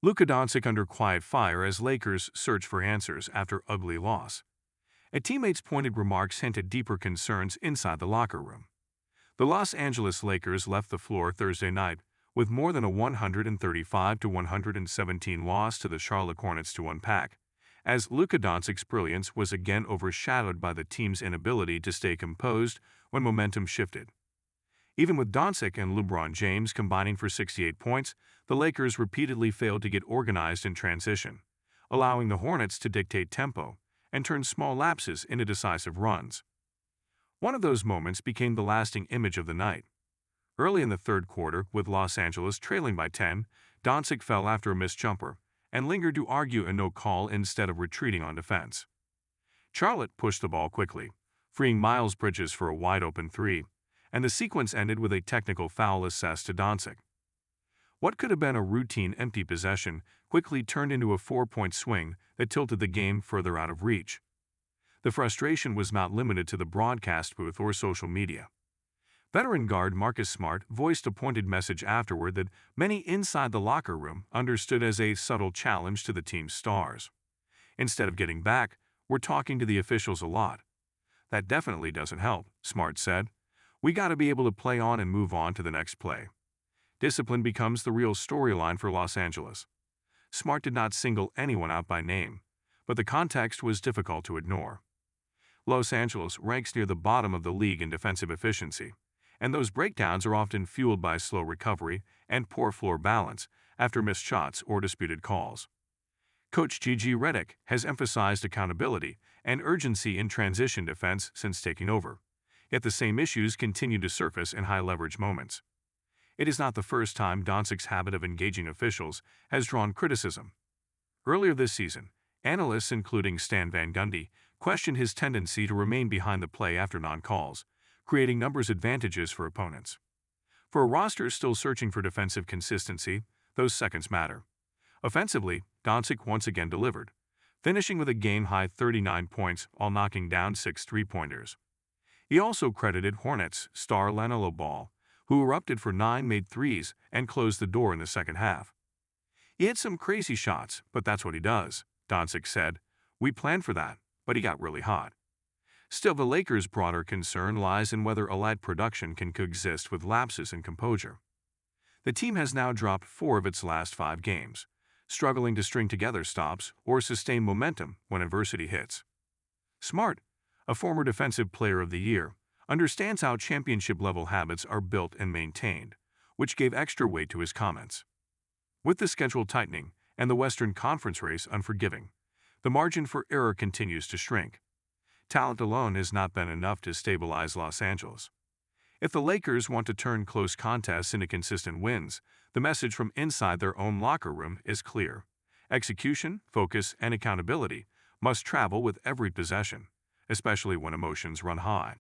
Luka Doncic under quiet fire as Lakers search for answers after ugly loss. A teammate's pointed remarks hint at deeper concerns inside the locker room. The Los Angeles Lakers left the floor Thursday night with more than a 135-117 loss to the Charlotte Hornets to unpack, as Luka Doncic's brilliance was again overshadowed by the team's inability to stay composed when momentum shifted. Even with Doncic and LeBron James combining for 68 points, the Lakers repeatedly failed to get organized in transition, allowing the Hornets to dictate tempo and turn small lapses into decisive runs. One of those moments became the lasting image of the night. Early in the third quarter, with Los Angeles trailing by 10, Doncic fell after a missed jumper and lingered to argue a no call instead of retreating on defense. Charlotte pushed the ball quickly, freeing Miles Bridges for a wide-open three, and the sequence ended with a technical foul assessed to Doncic. What could have been a routine empty possession quickly turned into a 4-point swing that tilted the game further out of reach. The frustration was not limited to the broadcast booth or social media. Veteran guard Marcus Smart voiced a pointed message afterward that many inside the locker room understood as a subtle challenge to the team's stars. "Instead of getting back, we're talking to the officials a lot. That definitely doesn't help," Smart said. "We got to be able to play on and move on to the next play." Discipline becomes the real storyline for Los Angeles. Smart did not single anyone out by name, but the context was difficult to ignore. Los Angeles ranks near the bottom of the league in defensive efficiency, and those breakdowns are often fueled by slow recovery and poor floor balance after missed shots or disputed calls. Coach Gigi Redick has emphasized accountability and urgency in transition defense since taking over, yet the same issues continue to surface in high-leverage moments. It is not the first time Doncic's habit of engaging officials has drawn criticism. Earlier this season, analysts including Stan Van Gundy questioned his tendency to remain behind the play after non-calls, creating numbers advantages for opponents. For a roster still searching for defensive consistency, those seconds matter. Offensively, Doncic once again delivered, finishing with a game-high 39 points while knocking down 6 three-pointers. He also credited Hornets star LaMelo Ball, who erupted for 9 made threes and closed the door in the second half. "He had some crazy shots, but that's what he does," Doncic said. "We planned for that, but he got really hot." Still, the Lakers' broader concern lies in whether elite production can coexist with lapses in composure. The team has now dropped 4 of its last 5 games, struggling to string together stops or sustain momentum when adversity hits. Smart, a former Defensive Player of the Year, understands how championship-level habits are built and maintained, which gave extra weight to his comments. With the schedule tightening and the Western Conference race unforgiving, the margin for error continues to shrink. Talent alone has not been enough to stabilize Los Angeles. If the Lakers want to turn close contests into consistent wins, the message from inside their own locker room is clear. Execution, focus, and accountability must travel with every possession, especially when emotions run high.